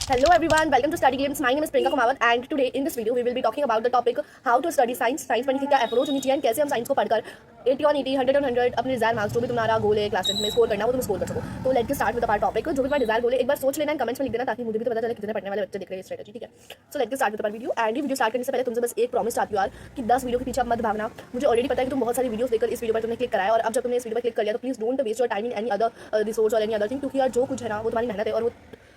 Hello everyone, welcome to Study Glimpse. My name is Priyanka Kumawat and today in this video we will be talking about the topic how to study science. Science पढ़ने की क्या approach होनी चाहिए, कैसे हम science को पढ़कर 80 on 80, 100 on 100 अपने डिजायर मार्क्स जो भी तुम्हारा गोल है क्लास 10 में स्कोर करना वो तुम स्कोर कर सको। तो let get start with the topic. जो भी तुम्हारा डिजायर गोल है एक बार सोच लेना है, कमेंट्स में लिख देना ताकि मुझे भी तो पता चले कितने पढ़ने वाले बच्चे दिख रहे हैं स्ट्रेटजी, ठीक है। So let get start with the video and video start करने से पहले तुमसे बस एक प्रॉमिस चाहती हूँ यार कि 10 वीडियो के पीछे अब मत भागना। मुझे ऑलरेडी पता है कि तुम बहुत सारी वीडियोस देखकर इस वीडियो पर तुमने क्लिक कराया और अब जब तुमने इस वीडियो पर क्लिक कर लिया तो please don't waste your time in any other resource और एनी अदर थिंग, क्योंकि यार जो कुछ है ना वो तुम्हारी मेहनत है और वो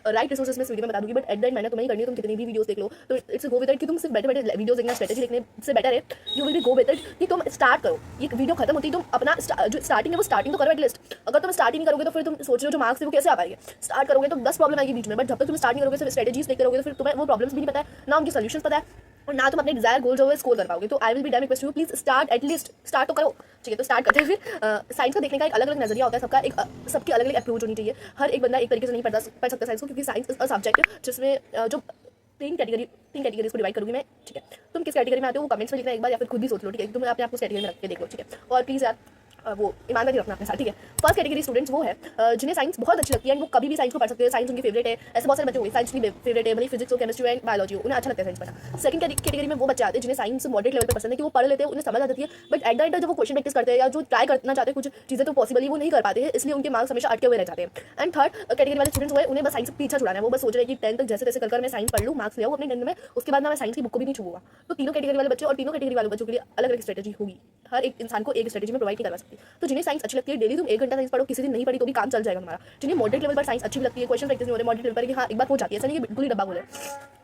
राइट रिसोर्सेज में इस वीडियो में बता दूंगी, बट एट द एंड मैंने तुम्हें ही करनी है। तुम कितनी भी वीडियोस देख लो तो इट्स गो विद इट कि तुम सिर्फ बैठे बैठे वीडियोस देखना स्ट्रेटजी देखने से बेटर है you will be go with it कि तुम स्टार्ट करो। ये वीडियो खत्म होती है तुम अपना जो स्टार्टिंग है वो स्टार्टिंग तो करो एटलीस्ट। अगर तुम स्टार्टिंग करोगे तो फिर तुम सोच रहे हो जो मार्क्स है वो कैसे आ पाएंगे। स्टार्ट करोगे तो 10 प्रॉब्लम आएगी बीच में, बट जब तक तुम स्टार्टिंग करोगे सिर्फ स्ट्रेटजीज देखते रहोगे तो फिर तुम्हें वो प्रॉब्लम्स भी नहीं पता है ना उनके सॉल्यूशंस पता है और ना तुम अपने डिजायर गोल जो है स्कोर कर पाओगे। तो I will be done request you please start at least start तो करो, ठीक है। तो स्टार्ट करते हैं। फिर साइंस को देखने का एक अलग अलग नजरिया होता है सबका, एक सबकी अलग अलग अप्रोच होनी चाहिए। हर एक बंदा एक तरीके से नहीं पढ़ सकता साइंस को, क्योंकि साइंस इज अ सब्जेक्ट जिसमें जो तीन कैटेगरीज को डिवाइड करूँगी मैं, ठीक है। तुम किस कैटेगरी में आते हो वो कमेंट्स में लिखना एक बार या फिर खुद भी सोच लो, ठीक है। तुम अपने आप को कैटेगरी में रख के देखो, ठीक है। और प्लीज़ यार वो ईमानदारी रखना अपने साथ, ठीक है। फर्स्ट कैटेगरी स्टूडेंट्स वो है जिन्हें साइंस बहुत अच्छी लगती है एंड वो कभी भी साइंस को पढ़ सकते हैं, साइंस उनकी फेवरेट है। ऐसे बहुत सारे बच्चे होंगे साइंस की फेवरेट है, भले फिजिक्स हो, केमिस्ट्री एंड बायोलॉजी हो, उन्हें अच्छा लगता है साइंस पढ़ना। सेकंड कैटेगरी में वो बच्चे आते हैं जिन्हें साइंस मॉडरेट लेवल पर पसंद है कि वो पढ़ लेते हैं, उन्हें समझ आ जाती है, बट एट द एंड जब वो क्वेश्चन प्रैक्टिस करते हैं या जो ट्राई करना चाहते हैं कुछ चीज़ें तो पॉसिबल ही वो नहीं कर पाते हैं, इसलिए उनके मार्क्स हमेशा अटके हुए रह जाते हैं। एंड थर्ड कैटेगरी वाले स्टूडेंट्स हुए उन्हें बस साइंस पीछा छुड़ाना है, वो बस सोच रहे हैं कि 10 तक जैसे तैसे कर मैं साइंस पढ़ लूँ, मार्क्स ले आऊँ अपने 10 में, उसके बाद मैं साइंस की बुक को भी नहीं छूऊंगा। तो तीनों कैटेगरी वाले बच्चे और तीनों कैटेगरी वाले बच्चों के लिए अलग अलग स्ट्रेटजी होगी, हर एक इंसान को एक स्ट्रेटजी में प्रोवाइड नहीं करवा सकती। तो जिन्हें साइंस अच्छी लगती है डेली तुम 1 घंटा साइंस पढ़ो, किसी दिन नहीं पढ़ी तो भी काम चल जाएगा तुम्हारा। जिन्हें मॉडरेट लेवल पर साइंस अच्छी लगती है, क्वेश्चन प्रैक्टिस नहीं हो रहे मॉडरेट लेवल पर कि हाँ एक बार हो जाती है, ऐसा नहीं कि बिल्कुल ही डब्बा बोले,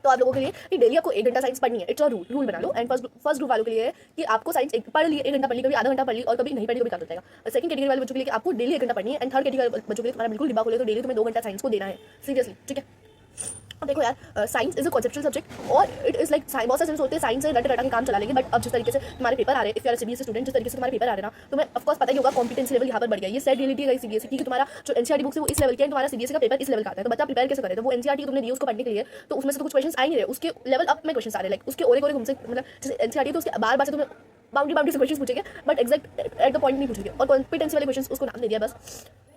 तो आप लोगों के लिए कि डेली आपको 1 घंटा साइंस पढ़नी है, इट्स अ रूल बना लो। एंड फर्स्ट ग्रुप वालों के लिए है कि आपको साइंस पढ़ ली 1 घंटा पढ़ ली, कभी आधा घंटा पढ़ ली और कभी नहीं पढ़ी तो भी काम चल जाएगा। सेकंड कैटेगरी वाले बच्चों के लिए आपको डेली 1 घंटा पढ़नी है। एंड थर्ड कैटेगरी बच्चों के लिए तुम्हारा बिल्कुल डिब्बा खोले तो डेली तुम्हें 2 घंटा साइंस को देना है सीरियसली, ठीक है। अब देखो यार science is a conceptual subject और इट इज लाइक बहुत सारे होते हैं साइंस से रटा के काम चला लेंगे, बट अब जिस तरीके से तुम्हारे पेपर आ रहे हैं, if you are CBSE student, जिस तरीके से तुम्हारे पेपर आ रहे हैं ना, तुम्हें ऑफकोर्स पता ही होगा कॉम्पिटेंस लेवल यहाँ पर बढ़ गया। ये सेट रियलिटी है सीबीएसई की कि तुम्हारा जो एनसीईआरटी बुक है वो इस लेवल की है, तुम्हारा सीबीएसई का पेपर इस लेवल का आता है, तो बच्चा प्रिपेयर कैसे करे। तो वो एनसीईआरटी तुमने दी उसको पढ़ने के लिए तो उसमें से तो कुछ क्वेश्चन आ ही नहीं रहे, उसके लेवल अप में क्वेश्चन आ रहे, लाइक उसके और तुमसे मतलब जैसे एनसीईआरटी तो उसके बार बार से तुम्हें बाउंड्री से क्वेश्चन पूछेंगे but exact at the point नहीं पूछेंगे। और कॉम्पिटेंसी वाले क्वेश्चन उसको नाम दे दिया बस,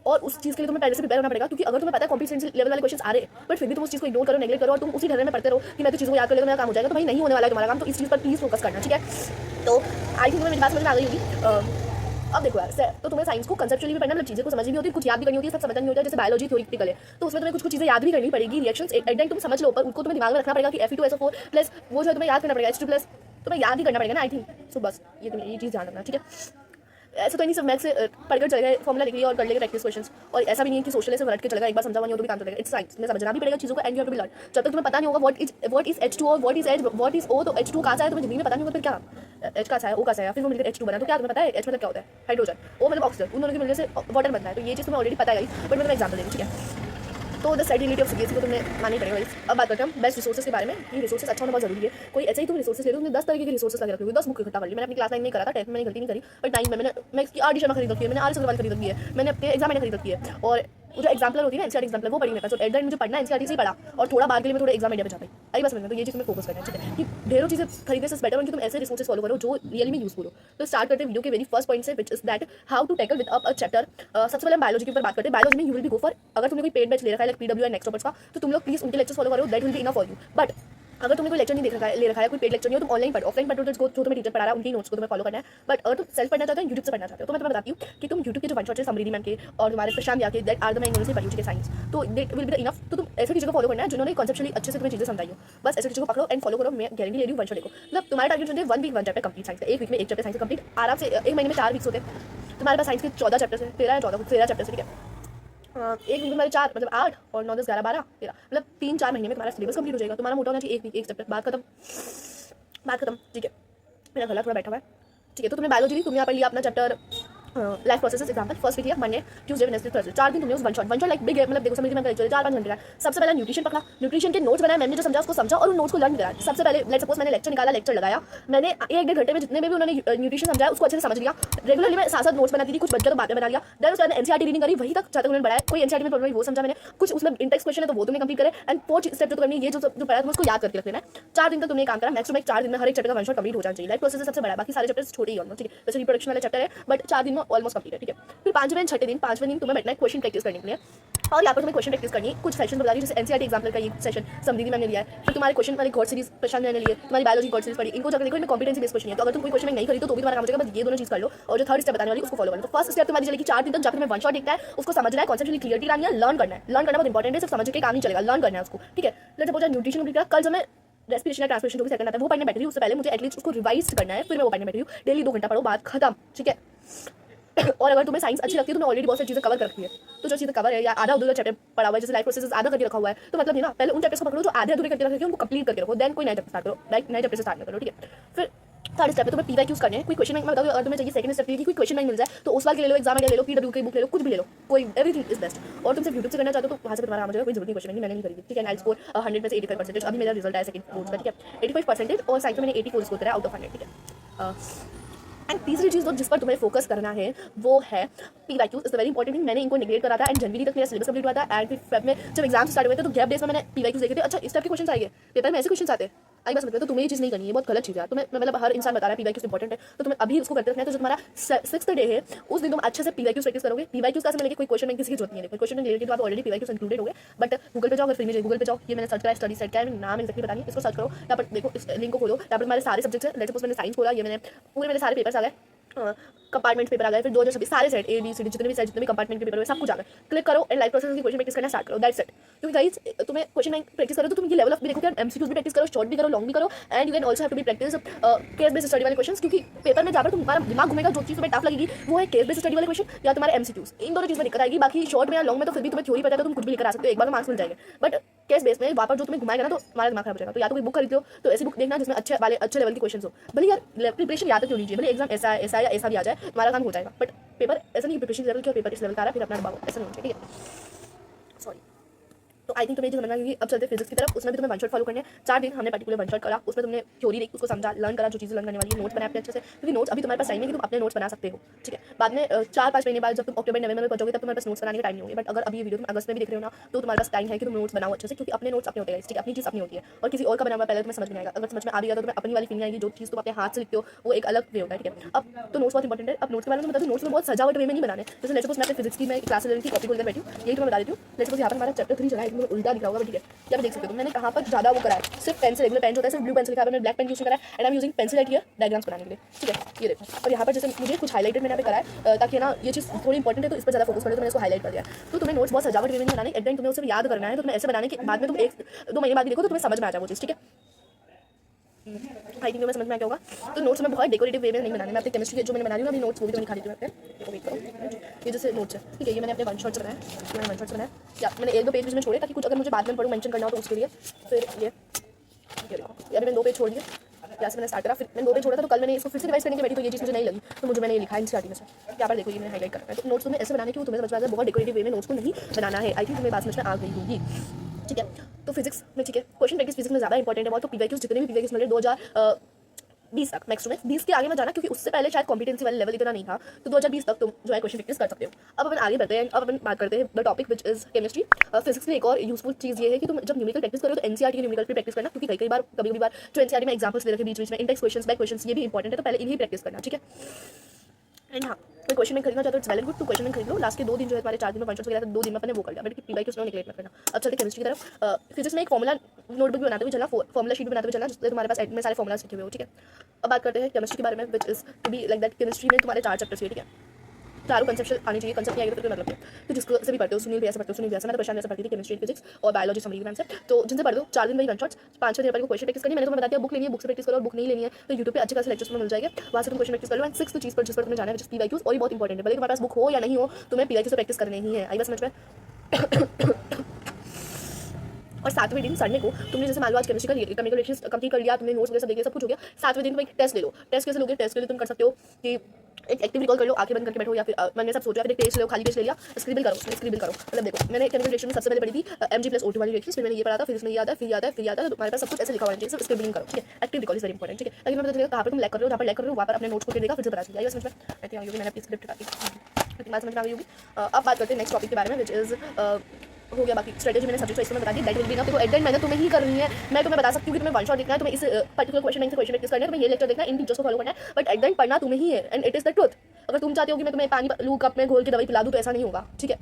और उस चीज़ के लिए तुम्हें पहले से प्रिपेयर होना पड़ेगा, क्योंकि अगर तुम्हें पता है कॉम्पिटेंसी लेवल वाले क्वेश्चन आ रहे हैं बट फिर भी तुम उस चीज़ को इग्नोर करो, नेगलेक्ट करो और तुम उसी ढर्रे में पढ़ते रहो कि मैं तो चीज़ों को याद कर लेता, मेरा काम हो जाएगा, तो भाई नहीं होने वाला है तुम्हारा काम। तो इस चीज़ पर प्लीज़ फोकस करना, ठीक है। तो आई थिंक तुम्हें मेरी बात समझ में आ गई होगी। अब देखो यार तो तुम्हें साइंस को कंसेप्चुअली भी पढ़ना, मतलब चीज़ें को समझनी होती है, कुछ याद भी करनी होती है, सब समझना नहीं होता है। जैसे बायोलॉजी थ्योरेटिकल है तो उसमें तुम्हें कुछ चीज़ें याद भी करनी पड़ेगी, रिएक्शंस एट तुम समझ लो पर उनको तुम्हें दिमाग में रखना पड़ेगा कि Fe2SO4 प्लस वो जो है तुम्हें याद करना पड़ेगा H2 प्लस, तुम्हें याद ही करना पड़ेगा ना आई थिंक। सो बस ये चीज़ ध्यान रखना, ठीक है। ऐसा तो नहीं सब मैथ्स से पढ़कर चले गए, फॉर्मुला लिख लिया और कर लेंगे प्रैक्टिस क्वेश्चंस, और ऐसा भी नहीं है कि सोशल से रट के चलेगा, एक बार समझा हुआ नहीं हो तो भी काम चलेगा। इट्स साइंस में समझना भी पड़ेगा चीज़ों को and you have to be learn. जब तक तुम्हें पता नहीं होगा व्हाट इज H2 और व्हाट इज O, तो H2 कहाँ से आया तुम्हें जिंदगी में पता नहीं होगा, फिर क्या H कहाँ से आया O कहाँ से आया, फिर वो मिलकर H2 बना, तो क्या तुम्हें पता है H मतलब क्या होता है, हाइड्रोजन, O मतलब ऑक्सीजन, उन दोनों के मिलने से वाटर बनता है। तो ये चीज़ तुम्हें ऑलरेडी पता है, बट मैं तुम्हें एग्जाम्पल देंगे, ठीक है। तो the side relative of CBSE को तुमने माननी पड़ेगा। अब बात करते हैं बेस्ट रिसोर्सेज के बारे में, ये रिसोर्सेज अच्छा होना बहुत जरूरी है। कोई ऐसे ही तुम रिसोर्सेज ले लो, तुमने 10 तरीके के रिसोर्सेज लगे रखे हुए, 10 बुक इकट्ठा कर ली। मैंने अपनी क्लास 9 में करा था, 10th में मैंने गलती नहीं करी, बट 9 में मैं इसकी आर डी शर्मा खरीद रखी है, मैंने आर अग्रवाल खरीद रखी है, मैंने अपने एग्जाम में खरीद रखी है, और जो एग्जाम्पलर होती है ना एनसीईआरटी एग्जाम्पलर वो पढ़ी मेरे पास। एट द एंड मुझे पढ़ना एनसीईआरटी से ही पढ़ा और थोड़ा बाहर के लिए मैं थोड़ा एग्जाम इंडिया में जा पाई, आई बस समझना। तो ये चीज़ तुम्हें फोकस करना है, ठीक है, कि ढेरों चीज़ें खरीदने से बेटर कि तुम ऐसे रिसोर्सेज फॉलो करो जो रियली में यूजफुल हो। तो स्टार्ट करते हैं वीडियो के वेरी फर्स्ट पॉइंट से, which is that how to tackle with a chapter. सबसे पहले हम बायोलॉजी के ऊपर बात करते हैं। बायोलॉजी में you will be go for, अगर तुमने कोई पेड बैच ले रखा है like PW and next toppers का, तो तुम लोग प्लीज उनके लेक्चर्स फॉलो करो, that will be enough for you. But अगर तुमने कोई लेक्चर नहीं ले रखा है, कोई पेड लेक्चर नहीं हो, तुम ऑनलाइन पढ़ो, ऑफलाइन पढ़ो, तो जो तुम्हें टीचर पढ़ा रहा है उनकी नोट्स को तुम्हें फॉलो करना है। बट अगर तुम सेल्फ पढ़ना चाहते हो, यूट्यूब से पढ़ना चाहते हो, तो मैं तुम्हें बताती हूँ कि तुम यूट्यूब के जो वन शॉट्स है समृद्धि मैम के और तुम्हारे प्रशांत या के, दैट आर द मैं इन्होंने पढ़ी साइंस, तो that will be the enough. तो तुम ऐसे टीचर को फॉलो करना है जिन्होंने कॉन्सेप्चुअली अच्छे से तुम्हें चीज़ें समझाई हो, बस ऐसे टीचर को पकड़ो एंड फॉलो करो। मैं गारंटी ले रही हूँ वन शॉट देखो, मतलब तुम्हारा टारगेट होते हैं 1 वीक 1 चैप्टर कंप्लीट साइंस, एक वीक में एक चैप्टर साइंस कंप्लीट आराम से। एक महीने में 4 वीक्स होते हैं, तुम्हारे पास साइंस के 14 चैप्टर्स है, 13 चैप्टर्स, ठीक है। एक वीक में 4 मतलब 8 और 9 10 11 12 13, मतलब 3-4 महीने में तुम्हारा सिलेबस कंप्लीट हो जाएगा। तुम्हारा मोटा होना चाहिए एक वीक एक चैप्टर, बात खत्म, ठीक है। मेरा गला थोड़ा बैठा हुआ है, ठीक है। तो तुमने बायोलॉजी ली, तुमने यहाँ पर लिया अपना chapter life processes example, first week लिया मंडे ट्यूसडे वेडनेसडे थर्सडे, 4 दिन तुमने उस वन शॉट लाइक बिग है, मतलब देखो समझ में का लेक्चर 4-5 घंटे का। सबसे पहले न्यूट्रिशन पकड़ा, न्यूट्रिशन के नोट्स बनाए, मैंने जो समझा उसको समझा और उन नोट्स को लर्न करा। सबसे पहले लेट्स सपोज मैंने लेक्चर निकाला, लेक्चर लगाया, मैंने 1-1.5 घंटे में जितने में भी उन्होंने न्यूट्रिशन समझाया उसको अच्छे से समझ लिया। रेगुलरली मैं साथ नोट्स बनाती थी, कुछ बच्चे तो बातें बना लिया। देन उसके बाद एनसीईआरटी रीडिंग करी, वही तक जहाँ तक उन्होंने बढ़ाया, कोई एनसीईआरटी में प्रॉब्लम वो समझा मैंने, कुछ उसमें इंटेक्स क्वेश्चन है तो वो तुमने कंप्लीट करे। एंड 4 स्टेप जो करनी है, ये जो पढ़ा तुम उसको याद करके रख लेना है। 4 दिन तक तुमने काम करा, मैक्सिमम 4 दिन में हर एक चैप्टर का वन शॉट कंप्लीट हो जाना चाहिए। लाइफ प्रोसेस सबसे बड़ा, बाकी सारे चैप्टर्स छोटे ही होंगे, ठीक है। जैसे रिप्रोडक्शन वाला चैप्टर है बट 4 दिन दिन ऑलमोस्ट कंप्लीट है, ठीक है। फिर पाँचवें दिन तुम्हें बैठना है क्वेश्चन प्रैक्टिस करने के लिए, और यहाँ पर तुम्हें क्वेश्चन प्रैक्टिस करनी है। कुछ सेशन बता रही है, जैसे एनसीईआरटी एग्जाम्पल का ये सेशन समृद्धि मैंने लिया है। फिर तुम्हारे क्वेश्चन वाले गॉड सीरीज प्रशांत मैंने लिए, तुम्हारी बायोलॉजी गॉड सीरीज पढ़ी, इनको जाकर देखो इनमें कॉम्पिटेंसी बेस्ड क्वेश्चन है। तो अगर तुम कोई क्वेश्चन नहीं करी तो भी तुम्हारा काम हो जाएगा, बस ये दोनों चीज कर लो और जो थर्ड स्टेप बताने वाली उसको फॉलो करना। तो फर्स्ट स्टेप तुम्हारी चलेगी 4 दिन तक, जाकर तुम्हें वन शॉट देखना है, उसको समझना है, कॉन्सेप्चुअली क्लियरिटी लानी है, लर्न करना है। लर्न करना बहुत इंपॉर्टेंट है, सिर्फ समझ के काम नहीं चलेगा, लर्न करना है उसको, ठीक है। लेट्स सपोज न्यूट्रिशन कंप्लीट करा, कल जब मैं रेस्पिरेशन या ट्रांसमिशन जो भी सेकंड आता है वो पढ़ने बैठ रही हूँ, उससे पहले मुझे एटलीस्ट उसको रिवाइज करना है, फिर मैं वो पढ़ने बैठ रही हूँ। डेली 2 घंटा पढ़ो, बात खत्म, ठीक है। और अगर तुम्हें साइंस अच्छी लगती है, तुमने ऑलरेडी बहुत सारी चीज़ें कवर कर रखी है, तो जो चीज़ें कवर है या आधा अधूरा चैप्टर पढ़ा हुआ है, जैसे लाइफ प्रोसेस आधा करके रखा हुआ है, तो मतलब नहीं ना, पहले उन चैप्टर्स को पकड़ो जो आधे अधूरे करके रखे हैं, उनको कंप्लीट करके रखो, देन कोई नया चैप्टर स्टार्ट करो, राइट, नए चैप्टर से स्टार्ट करो, ठीक है। फिर थर्ड स्टेप है तुम्हें पीवाईक्यूज करने हैं। कोई क्वेश्चन बैंक में बताओ, अगर तुम्हें चाहिए सेकंड स्टेप की कोई क्वेश्चन बैंक मिल जाए तो उस वाल के ले लो, एग्जाम में ले लो, पीडब्ल्यू की बुक ले लो, कुछ भी ले लो, कोई एवरीथिंग इज बेस्ट। और तुम सिर्फ यूट्यूब से करना चाहते हो तो वहाँ से तुम्हारा काम हो जाएगा, कोई जरूरी क्वेश्चन नहीं, मैंने नहीं करी, ठीक है। आई स्कोर 100 में से 85%, अभी मेरा रिजल्ट आया सेकंड बोर्ड का, ठीक है, 85%, और साइंस में मैंने 84 स्कोर करा आउट ऑफ 100, ठीक है। एंड तीसरी चीज़ जिस पर तुम्हें फोकस करना है वो है PYQs, is very important thing. मैंने इनको निगलेक्ट करा था एंड जनवरी तक मेरा सिलेबस कंप्लीट हुआ था, एंड फिर फेब में जब एग्जाम स्टार्ट हुए थे तो गैप डेज में मैंने पीवाईक्यूज देखे थे। अच्छा, इस टाइप के क्वेश्चन आएंगे पेपर में, ऐसे क्वेश्चन आते हैं, आई बस मतलब, तो तुम्हें ये चीज़ नहीं करनी है, बहुत गलत चीज़ है। तुम्हें मतलब हर इंसान बता रहा है पीवाईक्यूज इंपॉर्टेंट है, तो तुम्हें अभी उसको करते रखना है। तो जो तुम्हारा 6th डे है उस दिन तुम अच्छे से पीवाईक्यूज प्रैक्टिस करोगे। पीवाईक्यूज का मिलेगी, कोई क्वेश्चन बैंक किसी की जरूरत नहीं है, क्वेश्चन बैंक रिलेटेड तो आप ऑलरेडी पीवाईक्यूज इंक्लूडेड हो गए, बट गूगल पे जाओ, अगर फ्री में गूगल पे जाओ, ये मैंने सर्च करा स्टडी सेट का नाम एक्जेक्टली बतानी है, इसको सर्च करो, यहाँ पर देखो, इस लिंक को खोलो, यहाँ पर हमारे सारे सब्जेक्ट्स हैं। लेट्स सपोज मैंने साइंस खोला, ये मैंने पूरे मेरे सारे पेपर्स आ गए, कंपार्टमेंट पेपर आ गए, फिर 2026 सारे set A B C D जितने भी कंपार्टमेंट के पेपर हुए सब कुछ आ गए, क्लिक करो एंड लाइफ प्रोसेस की क्वेश्चन प्रैक्टिस करना स्टार्ट करो, दैट्स इट। क्योंकि गाइस तुम्हें क्वेश्चन बैंक प्रैक्टिस करो तो तुम ये लेवल ऑफ भी देखो कि एमसीक्यूज भी प्रैक्टिस करो, शॉर्ट भी करो, लॉन्ग भी करो, and you can also have to be practice case based study वाले क्वेश्चंस, क्योंकि पेपर में जहाँ पर तुम्हारा दिमाग घूमेगा, जो चीज़ तुम्हें टफ लगेगी वो है केस बेस्ड स्टडी वाले क्वेश्चन या तुम्हारे एमसीक्यूज। इन दोनों चीज़ में दिक्कत आएगी, बाकी शॉर्ट में या लॉन्ग में तो फिर भी तुम्हें थ्योरी पता है तो तुम कुछ भी लेकर आ सकते हो, एक बार में मार्क्स मिल जाएंगे। बट केस बेस में वहाँ पर जो तुम्हें घुमाएगा ना तो हमारा दिमाग खराब हो जाएगा। तो या तो कोई बुक खरीद लो, तो ऐसी बुक देखना जिसमें अच्छे लेवल के क्वेश्चन हो, भले यार प्रिपरेशन याद क्यों लीजिए, भले एग्जाम ऐसा या ऐसा भी आ जाए, तुम्हारा काम हो जाएगा, बट पेपर ऐसा नहीं, प्रिपरेशन लेवल की और पेपर इस लेवल का आ रहा है फिर अपना दबाव, ऐसा नहीं होना चाहिए, ठीक है। सॉरी, तो आई थिंक तुम्हें जो समझना है। अब चलते फिजिक्स की तरफ, उसमें भी तुम्हें वन शॉट फॉलो करने हैं। 4 दिन हमने पर्टिकुलर वन शॉट करा, उसमें तुमने थ्योरी देखी, उसको समझा, लर्न करा, जो चीज़ें लर्न करने वाली है, नोट्स बनाए अपने अच्छे से, क्योंकि नोट्स अभी तुम्हारे पास टाइम है कि तुम अपने नोट्स बना सकते हो, ठीक है। बाद में 4-5 महीने बाद जब तुम अक्टूबर नवंबर में पहुंचोगे तब तुम्हारे पास नोट्स बनाने का टाइम नहीं होगा, बट अगर अभी ये वीडियो तुम अगस्त में भी देख रहे हो ना तो तुम्हारे पास टाइम है कि तुम नोट्स बनाओ अच्छे से, क्योंकि अपने नोट्स अपने होते हैं, ठीक है, अपनी चीज़ अपनी होती है और किसी और का बना हुआ पहले तुम्हें समझ में आएगा। अगर समझ में आ भी गया तो तुम्हें अपनी वाली फीलिंग आएगी, जो चीज़ तुम अपने हाथ से लिखते हो वो एक अलग वे होता है, ठीक है। अब तो नोट्स बहुत इंपॉर्टेंट है। अब नोट्स के बारे में बता दूं, नोट्स में बहुत सजावट वे में नहीं बनाने, जैसे लेट्स सपोज मैं फिजिक्स की मैं क्लास 11 की कॉपी खोलकर बैठी हूँ, यही तुम्हें बता देती हूँ। लेट्स सपोज यहाँ पर हमारा चैप्टर 3 चला है, मुझे उल्टा लिखा होगा, ठीक है, यहाँ पर देख सकते हो मैंने कहाँ पर ज़्यादा वो करा है, सिर्फ पेन से, रेगुलर पेन होता है, सिर्फ ब्लू पेंसिल लिखा है, मैंने ब्लैक पेन यूज करा है, and I am using pencil eight here diagrams बनाने के लिए, ठीक है, ये देखो। और यहाँ पर जैसे मुझे कुछ हाईलाइटेड मैंने यहाँ पे करा है, ताकि ना ये चीज़ थोड़ी इंपॉर्टेंट है तो इस पर ज़्यादा फोकस करें, तो मैंने इसको हाईलाइट कर दिया। तो तुम्हें नोट्स बहुत सजावट वे में बनाने, एट द एंड तुम्हें उसे याद करना है, तो तुम्हें ऐसे बनाने के बाद में तुम 1-2 महीने बाद भी देखो तो तुम्हें समझ में आ जाए वो चीज़, ठीक है। आई थिंक मैं समझ में आ गया होगा। तो नोट्स में बहुत डेकोरेटिव वे में नहीं बनाने, मैं अपनी केमिस्ट्री के जो मैंने बना रही हूँ अभी नोट्स वो भी तो दिखा देती हूँ मैं आपको, वेट करो। ये जैसे नोट्स है, ठीक है, ये मैंने अपने वन शॉट्स बनाया, मैंने वन शॉट्स बनाया, या मैंने 1-2 पेज में छोड़े ताकि कुछ अगर मुझे बाद में पढ़ूँ मेंशन करना हो तो उसके लिए। फिर ये देखो, अभी मैंने 2 पेज छोड़ दिए, यहाँ से मैंने स्टार्ट करा, फिर मैंने 2 पेज छोड़ा था, तो कल मैंने इसको फिर से रिवाइज करने की बैठी तो ये चीज़ मुझे नहीं लगी, तो मुझे मैंने ये लिखा है एनसीईआरटी में से, यहाँ पर देखो ये मैंने हाईलाइट करा है। तो नोट्स तुम्हें ऐसे बनाने की वो तुम्हें समझ में आ जाए, बहुत डेकोरेटिव वे में नोट्स को नहीं बनाना है। आई थिंक तुम्हें बात समझ में आ गई होगी, ठीक है। तो फिजिक्स में, ठीक है, क्वेश्चन प्रैक्टिस फिजिक्स में ज़्यादा इंपॉर्टेंट है बहुत। तो पीवाईक्यूज जितने भी पीवाईक्यूज मिले 2020 तक मैक्स टू मैक्स, 20 के आगे में जाना, क्योंकि उससे पहले शायद कॉम्पिटेंसी वाले लेवल इतना नहीं था, तो 2020 तक तुम जो है क्वेश्चन प्रैक्टिस कर सकते हो। अब अपन आगे बढ़ते हैं, अब अपन बात करते हैं the topic which is chemistry. Physics में एक और यूजफुल चीज़ ये है कि तुम जब न्यूमेरिकल प्रैक्टिस करो तो एनसीईआरटी के न्यूमेरिकल पे प्रैक्टिस करना, क्योंकि कई बार कभी बार जो एनसीईआरटी में एग्जाम्पल्स दे रखे बीच में इंडेक्स क्वेश्चंस, बैक क्वेश्चंस, ये भी इंपॉर्टेंट है, तो पहले इन्हीं प्रैक्टिस करना, ठीक है। एंड हाँ, कोई क्वेश्चन में खरीदना चाहते हो इट्स वेल गुड, तो क्वेश्चन में खरीद लो। लास्ट के 2 दिन जो है तुम्हारे 4 दिन में वन शॉट्स वगैरह, 2 दिन में अपने वो कर लिया, बट पीवाईक्यूज निकलेट मत करना। अब चलते केमिस्ट्री की तरफ। फिजिक्स में एक फॉर्मुला नोटबुक बनाते हुए चलना, फॉर्मुला शीट बनाते हुए चलना, जिससे तुम्हारे पास में सारे फॉर्मुलास लिखे हुए हो, ठीक है। अब बात करते हैं केमिस्ट्री के बारे में, which is to be like that. Chemistry में तुम्हारे 4 चैप्टर्स है, ठीक है, चारों कंसेप्ट आनी चाहिए, कंसेप्ट नहीं आएगा तो फिर मतलब है। तो जिसको से भी पढ़ते हो, सुनील भैया से पढ़ते हो, सुनील भैया से, मैं तो प्रशांत से पढ़ती थी केमिस्ट्री फिजिक्स और बायोलॉजी समरी मैम से, तो जिनसे पढ़ दो 4 दिन वही वन शॉट्स, 5-6 दिन पर क्वेश्चन प्रैक्टिस करनी। मैंने तुम्हें बता दिया बुक लेनी है, बुक से प्रैक्टिस करो, और बुक नहीं लेनी है तो यूट्यूब पे अच्छे खासे लेक्चर्स में मिल जाएगा, वहाँ से तुम क्वेश्चन प्रैक्टिस कर लो। एंड 6th चीज़ पर जिस पर तुम्हें जाना है पीवाईक्यूज, और ये बहुत इंपॉर्टेंट है, भले तुम्हारे पास बुक हो या नहीं हो, तुम्हें पीवाईक्यूज से प्रैक्टिस करनी ही है। आई बस समझ में। और 7वें दिन संडे को तुमने जैसे मान लो आज केमिस्ट्री का केमिकल रिएक्शंस कंप्लीट कर लिया, तुमने नोट्स वगैरह सब देख लिया, सब कुछ हो गया। 7वें दिन तुम एक टेस्ट ले लो। टेस्ट कैसे लोगे? टेस्ट के लिए तुम कर सकते हो कि एक एक्टिव रिकॉल कर लो, आंखें बंद करके बैठो, या फिर मन में सब सोचो, या फिर एक पेज ले लो, खाली पेज ले लिया, स्क्रिबल करो, स्क्रिबल करो। मतलब देखो, मैंने केमिकल रिएक्शन में सबसे पहले पढ़ी थी Mg+O2 वाली रिएक्शन, फिर मैंने ये पढ़ा था, फिर इसमें ये आता है, फिर आता है, फिर आता है, तो तुम्हारे पास सब कुछ ऐसे लिखा हुआ है, सिर्फ स्क्रिबलिंग करो, ठीक है। Active recall is very important, ठीक है, ताकि मैं पता चलेगा कहाँ पर तुम लैक कर रहे हो, जहाँ पर लैक कर रहे हो वहाँ पर अपने नोट्स को देगा, फिर से पता चल जाएगा। समझ में आई थिंक मैंने अपनी स्क्रिप्ट काटी, बात समझ में आ गई होगी। अब बात करते हैं नेक्स्ट टॉपिक के बारे में, विच इज हो गया बाकी स्ट्रेटेजी मैंने सब्जेक्ट वाइज में बता दी, दैट विल बी इनफ। तो एट द एंड मैंने तुम्हें ही करनी है, मैं तुम्हें बता सकती हूँ कि तुम्हें वन शॉट देखना है, तुम्हें इस पर्टिकुलर क्वेश्चन बैंक से क्वेश्चन प्रैक्टिस करना है, तुम्हें ये लेक्चर देखना है, इन टीचर्स को फॉलो करना है, बट एट द एंड पढ़ना तुम्हें ही है, and it is the truth. अगर तुम चाहते हो कि मैं तुम्हें पानी लूँ कप में घोल के दवाई पिला दूँ तो ऐसा नहीं होगा, ठीक है।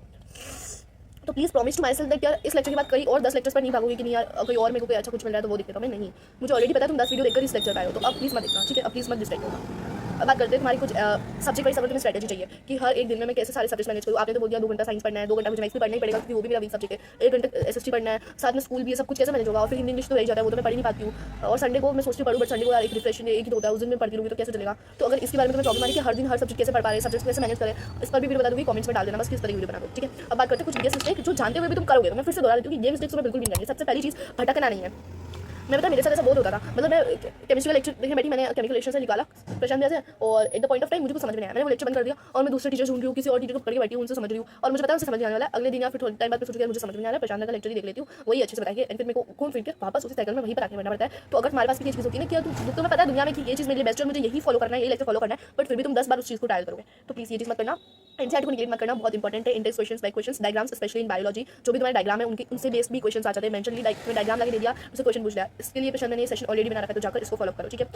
तो please promise to myself that यार इस लेक्चर के बाद कई और 10 लेक्चर्स पर नहीं भागोगी कि नहीं यार कोई और मेरे को कोई अच्छा कुछ मिल रहा है तो वो दिख देता हूँ मैं, नहीं। मुझे ऑलरेडी पता है तुम 10 वीडियो देखकर इस लेक्चर पे आए हो, तो अब प्लीज़ मत देखना, ठीक है। अब प्लीज़ मत डिस्ट्रैक्ट होना। अब बात करते हैं तुम्हारी कुछ सब्जेक्ट वाइज तुम्हें स्ट्रेटेजी चाहिए कि हर एक दिन में मैं कैसे सारे सब्जेक्ट मैनेज करूँ। आपने तो बोल दिया 2 घंटा साइंस पढ़ना है, 2 घंटा मुझे मैथ्स भी पढ़ना ही पड़ेगा क्योंकि वो भी मेरा वीक सब्जेक्ट है। 1 घंटा एसएसटी पढ़ना है, साथ में स्कूल भी है, सब कुछ कैसे मैनेज होगा। और फिर हिंदी इंग्लिश तो रह जाता है, वो तो मैं पढ़ नहीं पाती हूँ। और संडे को मैं सोचती पढ़ूँ, बट संडे को यार एक रिफ्रेशन एक ही तो होता है, उस दिन में पढ़ती रहूँगी तो कैसे चलेगा। तो अगर इसके बारे में तुम्हें प्रॉब्लम आ रही है कि हर दिन हर सब्जेक्ट कैसे पढ़ पा रहे हैं, सब्जेक्ट कैसे मैनेज करें, इस पर भी वीडियो बता दूँगी, कमेंट्स में डाल देना बस किस तरह की वीडियो बना दो, ठीक है। अब बात करते हैं कुछ बिगेस्ट मिस्टेक जो जानते हुए भी तुम करोगे। तो मैं फिर से दोहरा देती हूँ कि ये मिस्टेक्स तुम्हें बिल्कुल नहीं करनी है। सबसे पहली चीज़ भटकना नहीं है। मैं पता मेरे साथ ऐसा बहुत होता था, मतलब मैं केमिस्ट्री का लेक्चर देखने बैठी, मैंने केमिकल रिएक्शन से निकाला प्रशांत भैया से, और at the point of time मुझे कुछ समझ में नहीं आया, मैंने वो लेक्चर बंद कर दिया और मैं दूसरे टीचर ढूंढ रही हूँ, किसी और टीचर को पकड़ के बैठी हूँ, उनसे समझ रही हूँ और मुझे पता है उनसे समझ नहीं आने वाला। अगले दिन या फिर थोड़ी टाइम बाद मैं सोचूंगी मुझे समझ में नहीं आ रहा है, प्रशांत का लेक्चर ही देख लेती हूँ, वही अच्छे से बताएंगे, एंड फिर मेरे को घूम फिर के वापस उसी साइकिल में वहीं पर आके बैठना पड़ता है। तो अगर तुम्हारे पास भी ये चीज़ होती है ना कि तुम्हें पता है दुनिया में कि ये चीज़ मेरे लिए बेस्ट है, मुझे यही फॉलो करना है, ये लेक्चर फॉलो करना है, बट फिर भी तुम 10 बार उस चीज़ को ट्रायल करोगे, तो प्लीज़ ये चीज़ मत करना। एनसीईआरटी को निगलेक्ट मत करना, बहुत इंपॉर्टेंट है। Index questions, back questions, diagrams, specially in biology, जो भी तुम्हारे डायग्राम है उनकी उनसे बेस्ड भी क्वेश्चंस आ जाते हैं। मेंशनली डायग्राम लगा दे दिया, उससे क्वेश्चन पूछ लिया, इसके लिए प्रशांत ने ये सेशन ऑलरेडी बना रखा है, तो जाकर इसको फॉलो करो, ठीक है।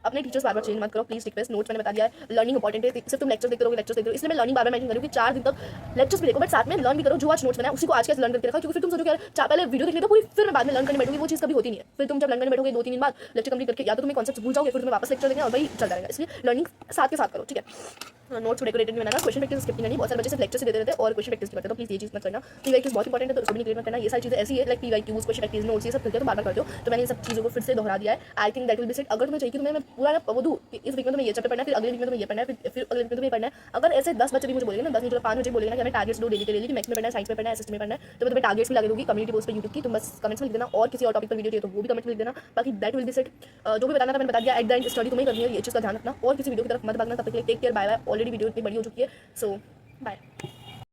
अपने टीचर्स बार बार चेंज मत करो प्लीज, रिक्वेस्ट। नोट्स मैंने बता दिया है, लर्निंग इंपॉर्टेंट है, सिर्फ तुम लेक्चर देखते रहोगे, लेक्चर देखते रहो, इसलिए मैं लर्निंग बार बार मेंशन करूँ कि 4 दिन तक लेक्चर्स भी देखो बट साथ में लर्न भी करो। जो आज नोट्स बनाया उसी को आज कैसे लर्न करके रखा, क्योंकि फिर तुम सोचो यार पहले वीडियो देख लेते हो पूरी, फिर मैं बाद में लर्न करने बैठूंगी, वो चीज़ कभी होती नहीं है। फिर तुम जब लर्न करने बैठोगे 2-3 दिन बाद लेक्चर कंप्लीट करके, या तो तुम्हें कॉन्सेप्ट भूल जाओगे, फिर तुम्हें वापस लेक्चर देंगे और वही चलता रहेगा। इसलिए लर्निंग साथ के साथ करो, ठीक है। नोट्स डेकोरेटेड बनाना, क्वेश्चन प्रैक्टिस स्किप नहीं करनी। बहुत सारे बच्चे सिर्फ लेक्चर से देते रहते हैं और क्वेश्चन प्रैक्टिस नहीं करते, तो प्लीज ये चीज़ मत करना। पीवाईक्यूज बहुत इंपॉर्टेंट है, तो उसको भी निगलेक्ट मत करना। ये सारी चीज़ें ऐसी है like PYQs, question practice, notes, ये सब करके तो बार बार करते हो, तो मैंने इन सब चीज़ों को फिर से दोहरा दिया है। I think that will be set. अगर तुम्हें चाहिए कि मैं पूरा ना वो दूँ कि इस वीक में तुम्हें ये चैप्टर पढ़ना है, फिर अगले वीक में तुम्हें ये पढ़ना है, फिर अगले वीक में तुम्हें पढ़ना है। अगर ऐसे 10 बच्चे भी मुझे बोलेंगे ना, 10 नहीं 5 बच्चे बोलेंगे ना कि हमें टारगेट्स दो डेली के डेली, कि मैथ्स में पढ़ना है, साइंस में पढ़ना है, एसएसटी में पढ़ना है, तो मैं तुम्हें टारगेट्स भी लगा दूँगी कम्युनिटी पोस्ट पर यूट्यूब की। तुम बस कमेंट्स में लिख देना, और किसी और टॉपिक पर वीडियो चाहिए तो वो भी कमेंट्स में लिख देना। बाकी दैट विल बी सेट। जो भी बताना था मैंने बता दिया। एट द एंड स्टडी तुम्हें करनी है, ये चीज़ का ध्यान रखना और किसी वीडियो की तरफ मत भागना। तब तक take care, bye bye. Already video इतनी बड़ी हो चुकी है, सो बाय।